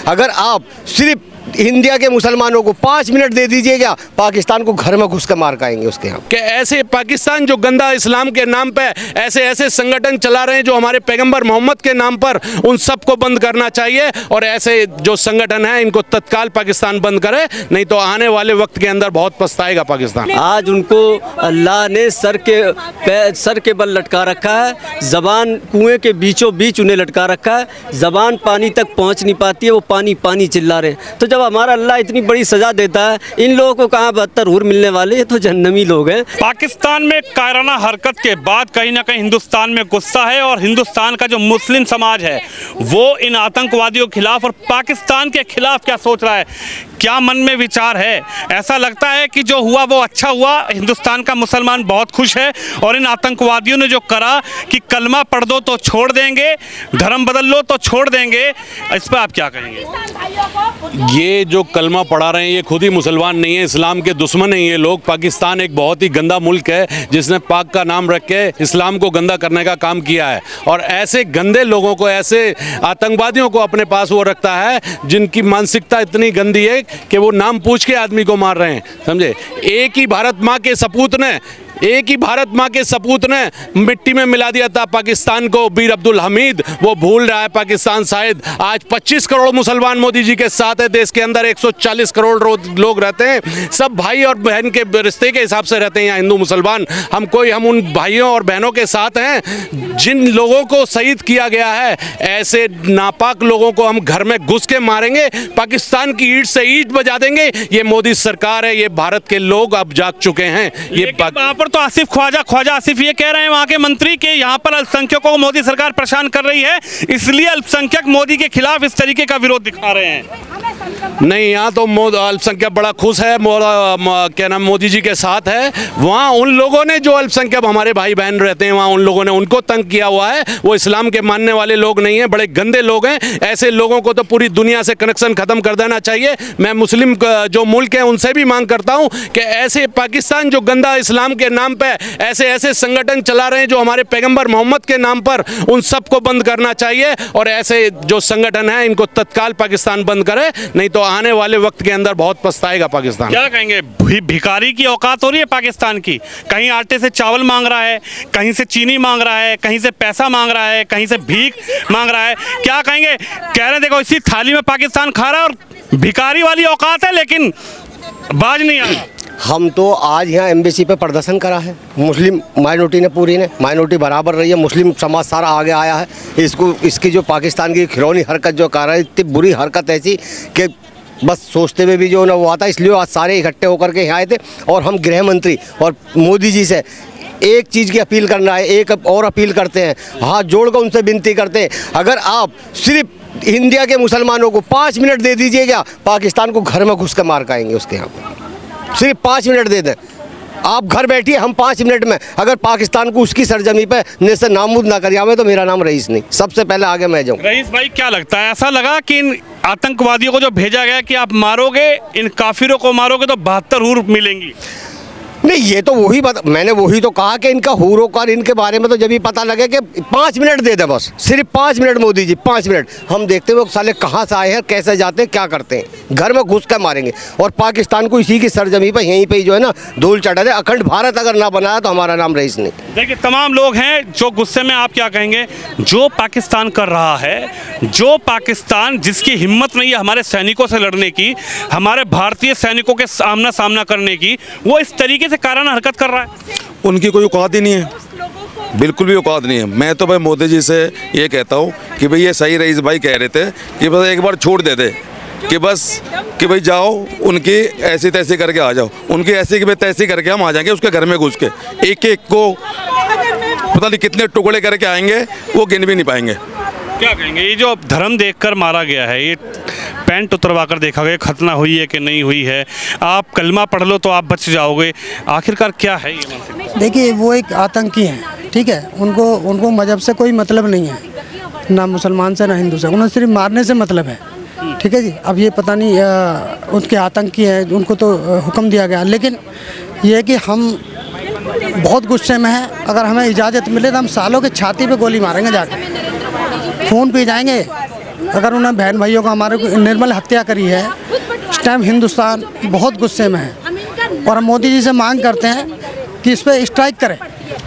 अगर आप सिर्फ इंडिया के मुसलमानों को 5 मिनट दे दीजिएगा, पाकिस्तान को घर में घुस कर मार खाएंगे उसके यहाँ। कि ऐसे पाकिस्तान जो गंदा इस्लाम के नाम पे ऐसे ऐसे संगठन चला रहे हैं जो हमारे पैगंबर मोहम्मद के नाम पर, उन सबको बंद करना चाहिए और ऐसे जो संगठन हैं इनको तत्काल पाकिस्तान बंद करे, नहीं तो आने वाले वक्त के अंदर बहुत पछताएगा पाकिस्तान। आज उनको अल्लाह ने सर के बल लटका रखा है, ज़बान कुएं के बीचों बीच उन्हें लटका रखा है, ज़बान पानी तक पहुंच नहीं पाती है, वो पानी पानी चिल्ला रहे। तो जब हमारा अल्लाह इतनी बड़ी सज़ा देता है, इन लोगों को कहाँ 72 हूर मिलने वाले, ये तो जहन्नमी लोग हैं। पाकिस्तान में कायराना हरकत के बाद कहीं ना कहीं हिंदुस्तान में गुस्सा है और हिंदुस्तान का जो मुस्लिम समाज है वो इन आतंकवादियों के खिलाफ और पाकिस्तान के खिलाफ क्या सोच रहा है, क्या मन में विचार है। ऐसा लगता है कि जो हुआ वो अच्छा हुआ, हिंदुस्तान का मुसलमान बहुत खुश है और इन आतंकवादियों ने जो करा कि कलमा पढ़ दो तो छोड़ देंगे, धर्म बदल लो तो छोड़ देंगे, इस पर आप क्या कहेंगे? ये जो कलमा पढ़ा रहे हैं ये खुद ही मुसलमान नहीं है, इस्लाम के दुश्मन हैं ये लोग। पाकिस्तान एक बहुत ही गंदा मुल्क है जिसने पाक का नाम रख के इस्लाम को गंदा करने का काम किया है और ऐसे गंदे लोगों को, ऐसे आतंकवादियों को अपने पास वो रखता है जिनकी मानसिकता इतनी गंदी है कि वो नाम पूछ के आदमी को मार रहे हैं, समझे। एक ही भारत माँ के सपूत ने मिट्टी में मिला दिया था पाकिस्तान को, बीर अब्दुल हमीद, वो भूल रहा है पाकिस्तान शायद। आज 25 करोड़ मुसलमान मोदी जी के साथ है, देश के अंदर 140 करोड़ लोग रहते हैं, सब भाई और बहन के रिश्ते के हिसाब से रहते हैं यहाँ हिंदू मुसलमान। हम उन भाइयों और बहनों के साथ हैं जिन लोगों को शहीद किया गया है। ऐसे नापाक लोगों को हम घर में घुस के मारेंगे, पाकिस्तान की ईंट से ईंट बजा देंगे। ये मोदी सरकार है, ये भारत के लोग अब जाग चुके हैं। ये वहाँ पर तो आसिफ ख्वाजा आसिफ ये कह रहे हैं वहाँ के मंत्री के यहाँ पर अल्पसंख्यकों को मोदी सरकार परेशान कर रही है, इसलिए अल्पसंख्यक मोदी के खिलाफ इस तरीके का विरोध दिखा रहे हैं। नहीं, यहाँ तो अल्पसंख्यक बड़ा खुश है, क्या नाम, मोदी जी के साथ है। वहाँ उन लोगों ने जो अल्पसंख्यक हमारे भाई बहन रहते हैं वहाँ उन लोगों ने उनको तंग किया हुआ है। वो इस्लाम के मानने वाले लोग नहीं हैं, बड़े गंदे लोग हैं। ऐसे लोगों को तो पूरी दुनिया से कनेक्शन खत्म कर देना चाहिए। मैं मुस्लिम जो मुल्क है उनसे भी मांग करता हूँ कि ऐसे पाकिस्तान जो गंदा इस्लाम के नाम पे ऐसे ऐसे संगठन चला रहे हैं जो हमारे पैगंबर मोहम्मद के नाम पर, उन सबको बंद करना चाहिए और ऐसे जो संगठन है इनको तत्काल पाकिस्तान बंद करे, नहीं तो आने वाले वक्त के अंदर बहुत पछताएगा पाकिस्तान। क्या कहेंगे, भिखारी की औकात हो रही है पाकिस्तान की? कहीं आटे से चावल मांग रहा है, कहीं से चीनी मांग रहा है, कहीं से पैसा मांग रहा है, कहीं से भीख मांग रहा है। क्या कहेंगे? कह रहे देखो इसी थाली में पाकिस्तान खा रहा है और भिखारी वाली औकात है लेकिन बाज नहीं आ रहा। हम तो आज यहाँ एम्बेसी पे प्रदर्शन करा है, मुस्लिम माइनॉरिटी ने, पूरी ने, माइनॉरिटी बराबर रही है, मुस्लिम समाज सारा आगे आया है। इसकी जो पाकिस्तान की खिलौनी हरकत जो कर रहा है, इतनी बुरी हरकत ऐसी कि बस सोचते हुए भी जो ना वो आता, इसलिए आज सारे इकट्ठे होकर के यहाँ आए थे। और हम गृह मंत्री और मोदी जी से एक चीज़ की अपील करना है, एक और अपील करते हैं, हाथ जोड़कर उनसे विनती करते हैं, अगर आप सिर्फ इंडिया के मुसलमानों को 5 मिनट दे दीजिएगा, पाकिस्तान को घर में घुस कर मार खाएंगे उसके यहाँ। सिर्फ 5 मिनट दे दें, आप घर बैठिए, हम 5 मिनट में अगर पाकिस्तान को उसकी सरजमी पे नेस्त नामूद ना करिए तो मेरा नाम रईस नहीं, सबसे पहले आगे मैं जाऊँ। रईस भाई, क्या लगता है, ऐसा लगा कि इन आतंकवादियों को जो भेजा गया कि आप मारोगे, इन काफिरों को मारोगे तो 72 हूर मिलेंगी? नहीं, ये तो मैंने वही तो कहा कि इनका हूरों का, इनके बारे में तो जब ही पता लगे कि 5 मिनट दे दे, बस सिर्फ 5 मिनट मोदी जी, 5 मिनट। हम देखते हुए साले कहाँ से आए हैं, कैसे जाते हैं, क्या करते हैं, घर में घुस कर मारेंगे और पाकिस्तान को इसी की सरजमी पर यहीं पे जो है ना धूल चढ़ा दे। अखंड भारत अगर ना बनाया तो हमारा नाम रईस नहीं। देखिए, तमाम लोग हैं जो गुस्से में, आप क्या कहेंगे? जो पाकिस्तान कर रहा है, जो पाकिस्तान जिसकी हिम्मत नहीं है हमारे सैनिकों से लड़ने की, हमारे भारतीय सैनिकों के सामना करने की, वो इस तरीके से काराना हरकत कर रहा है। उनकी कोई औकात ही नहीं है, बिल्कुल भी औकात नहीं है। मैं तो भाई मोदी जी से ये कहता हूँ कि भाई ये सही रईस भाई कह रहे थे कि बस एक बार छोड़ दे दे, कि बस कि भाई जाओ उनकी ऐसी तैसी करके आ जाओ, उनकी ऐसी की तैसी करके हम आ जाएंगे उसके घर में घुस के, एक एक को पता नहीं कितने टुकड़े करके आएंगे, वो गिन भी नहीं पाएंगे। क्या कहेंगे, ये जो धर्म देखकर मारा गया है, ये पैंट उतरवा कर देखा गया, खतना हुई है कि नहीं हुई है, आप कलमा पढ़ लो तो आप बच जाओगे, आखिरकार क्या है ये? देखिए, वो एक आतंकी हैं, ठीक है, उनको मजहब से कोई मतलब नहीं है, ना मुसलमान से ना हिंदू से, उन्हें सिर्फ मारने से मतलब है, ठीक है जी। अब ये पता नहीं उनके आतंकी हैं, उनको तो हुक्म दिया गया, लेकिन ये है कि हम बहुत गुस्से में हैं। अगर हमें इजाज़त मिले तो हम सालों के छाती पे गोली मारेंगे, जाकर खून पी जाएंगे, अगर उन्हें बहन भाइयों का हमारे को निर्मल हत्या करी है, इस टाइम हिंदुस्तान बहुत गुस्से में है और हम मोदी जी से मांग करते हैं कि इस पर स्ट्राइक करें।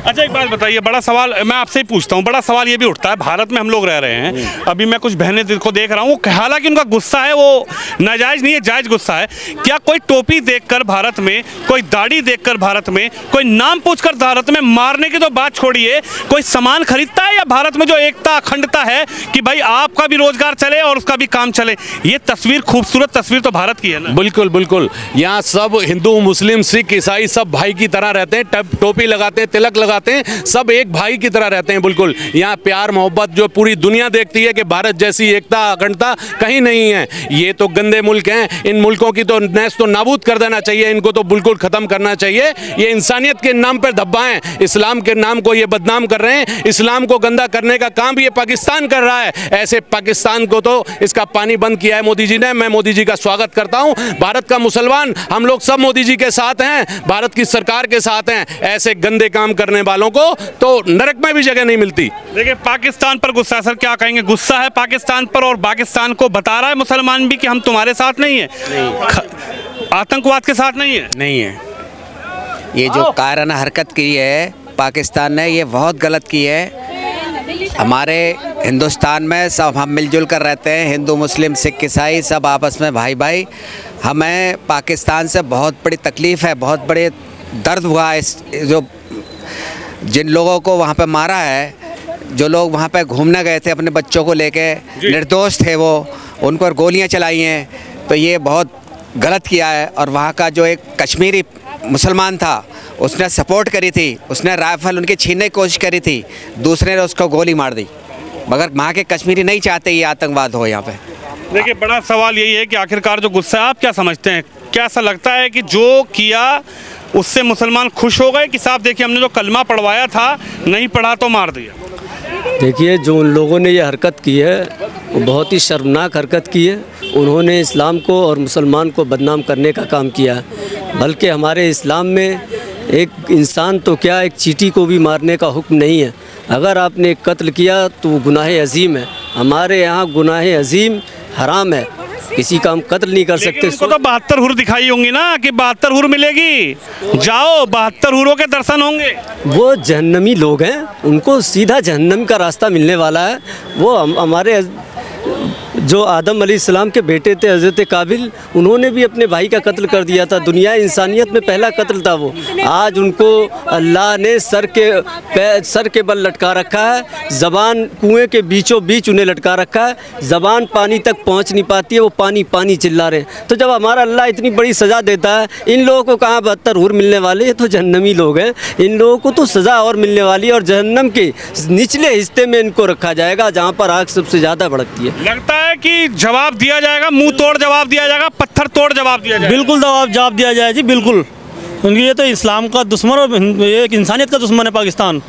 अच्छा एक बात बताइए, बड़ा सवाल मैं आपसे ही पूछता हूँ, बड़ा सवाल ये भी उठता है, भारत में हम लोग रह रहे हैं, अभी मैं कुछ बहनें को देख रहा हूँ, हालांकि उनका गुस्सा है वो नाजायज़ नहीं है, जायज़ गुस्सा है। क्या कोई टोपी देखकर भारत में, कोई दाढ़ी देखकर भारत में, कोई नाम पूछकर भारत में मारने की तो बात छोड़िए, कोई सामान खरीदता है? या भारत में जो एकता अखंडता है कि भाई आपका भी रोजगार चले और उसका भी काम चले, ये तस्वीर, खूबसूरत तस्वीर तो भारत की है ना। बिल्कुल बिल्कुल, यहाँ सब हिंदू मुस्लिम सिख ईसाई सब भाई की तरह रहते हैं, टोपी लगाते हैं, तिलक लगाते हैं, सब एक भाई की तरह रहते हैं। बिल्कुल यहाँ प्यार मोहब्बत जो पूरी दुनिया देखती है कि भारत जैसी एकता अखंडता कहीं नहीं है। ये तो गंदे मुल्क हैं, इन मुल्कों की तो नैस तो नाबूद कर देना चाहिए, इनको तो बिल्कुल ख़त्म करना चाहिए। ये इंसानियत के नाम पर धब्बा हैं, इस्लाम के नाम को ये बदनाम कर रहे हैं, इस्लाम को गंदा करने का काम ये पाकिस्तान कर रहा है। ऐसे पाकिस्तान को तो इसका पानी बंद किया है मोदी जी ने। मैं मोदी जी का स्वागत करता हूँ। भारत का मुसलमान हम लोग सब मोदी जी के साथ हैं, भारत की सरकार के साथ हैं। ऐसे गंदे काम करने वालों को तो नरक में भी जगह नहीं मिलती। देखिए पाकिस्तान पर गुस्सा है, सर क्या कहेंगे? गुस्सा है पाकिस्तान पर और पाकिस्तान को बता रहा है मुसलमान भी कि हम तुम्हारे साथ नहीं है, आतंकवाद के साथ नहीं है। नहीं है। ये जो कायराना हरकत की है पाकिस्तान ने, ये बहुत गलत की है। हमारे हिंदुस्तान में सब हम मिलजुल कर रहते हैं, हिंदू मुस्लिम सिख ईसाई सब आपस में भाई भाई। हमें पाकिस्तान से बहुत बड़ी तकलीफ़ है, बहुत बड़े दर्द हुआ है। जो जिन लोगों को वहाँ पे मारा है, जो लोग वहाँ पे घूमने गए थे अपने बच्चों को लेके, निर्दोष थे वो, उन पर गोलियाँ चलाई हैं, तो ये बहुत गलत किया है। और वहाँ का जो एक कश्मीरी मुसलमान था उसने सपोर्ट करी थी, उसने राइफल उनकी छीनने की कोशिश करी थी, दूसरे ने उसको गोली मार दी। मगर वहाँ के कश्मीरी नहीं चाहते ये आतंकवाद हो यहाँ पे। देखिए बड़ा सवाल यही है कि आखिरकार जो गुस्सा है, आप क्या समझते हैं, क्या ऐसा लगता है कि जो किया उससे मुसलमान खुश हो गए कि साहब देखिए हमने जो कलमा पढ़वाया था नहीं पढ़ा तो मार दिया? देखिए जो उन लोगों ने ये हरकत की है वो बहुत ही शर्मनाक हरकत की है। उन्होंने इस्लाम को और मुसलमान को बदनाम करने का काम किया है। बल्कि हमारे इस्लाम में एक इंसान तो क्या, एक चींटी को भी मारने का हुक्म नहीं है। अगर आपने एक कत्ल किया तो वो गुनाह अजीम है। हमारे यहाँ गुनाह अजीम हराम है, किसी का हम कत्ल नहीं कर सकते। उनको तो 72 हुर दिखाई होंगी ना कि 72 हुर मिलेगी, जाओ 72 हुरों के दर्शन होंगे। वो जहन्नमी लोग हैं, उनको सीधा जहन्नम का रास्ता मिलने वाला है। वो हमारे जो आदम अलैहिस्सलाम के बेटे थे हज़रत काबिल, उन्होंने भी अपने भाई का कत्ल कर दिया था। दुनिया इंसानियत में पहला कत्ल था वो। आज उनको अल्लाह ने सर के बल लटका रखा है, ज़बान कुएं के बीचों बीच उन्हें लटका रखा है। ज़बान पानी तक पहुंच नहीं पाती है, वो पानी पानी चिल्ला रहे हैं। तो जब हमारा अल्लाह इतनी बड़ी सज़ा देता है, इन लोगों को कहाँ 72 हुर मिलने वाले? ये तो जहन्नमी लोग हैं, इन लोगों को तो सज़ा और मिलने वाली है। और जहन्नम के निचले हिस्से में इनको रखा जाएगा, जहाँ पर आग सबसे ज़्यादा भड़कती है। लगता है कि जवाब दिया जाएगा, मुंह तोड़ जवाब दिया जाएगा, पत्थर तोड़ जवाब दिया जाएगा। बिल्कुल जवाब दिया जाए जी, बिल्कुल। क्योंकि ये तो इस्लाम का दुश्मन और एक इंसानियत का दुश्मन है। पाकिस्तान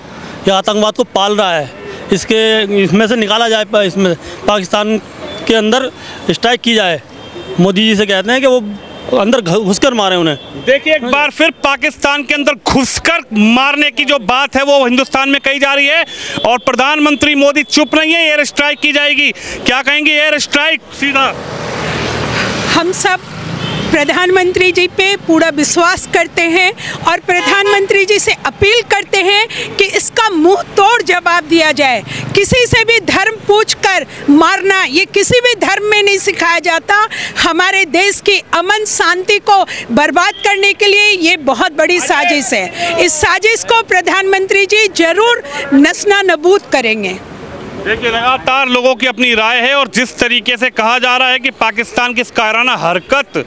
ये आतंकवाद को पाल रहा है, इसमें से निकाला जाए, इसमें पाकिस्तान के अंदर स्ट्राइक की जाए। मोदी जी से कहते हैं कि वो अंदर घुसकर मारे उन्हें। देखिए एक बार फिर पाकिस्तान के अंदर घुसकर मारने की जो बात है वो हिंदुस्तान में कही जा रही है और प्रधानमंत्री मोदी चुप नहीं है। एयर स्ट्राइक की जाएगी, क्या कहेंगे? एयर स्ट्राइक सीधा। हम सब प्रधानमंत्री जी पे पूरा विश्वास करते हैं और प्रधानमंत्री जी से अपील करते हैं कि इसका मुंह तोड़ जवाब दिया जाए। किसी से भी धर्म पूछकर मारना ये किसी भी धर्म में नहीं सिखाया जाता। हमारे देश की अमन शांति को बर्बाद करने के लिए ये बहुत बड़ी साजिश है। इस साजिश को प्रधानमंत्री जी जरूर नस्ना नबूद करेंगे। देखिए लगातार लोगों की अपनी राय है और जिस तरीके से कहा जा रहा है कि पाकिस्तान की इस कायराना हरकत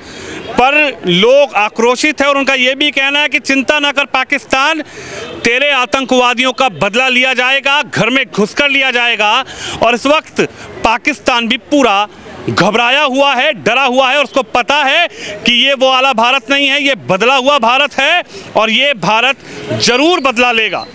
पर लोग आक्रोशित है और उनका ये भी कहना है कि चिंता न कर पाकिस्तान, तेरे आतंकवादियों का बदला लिया जाएगा, घर में घुसकर लिया जाएगा। और इस वक्त पाकिस्तान भी पूरा घबराया हुआ है, डरा हुआ है और उसको पता है कि ये वो वाला भारत नहीं है, ये बदला हुआ भारत है और ये भारत जरूर बदला लेगा।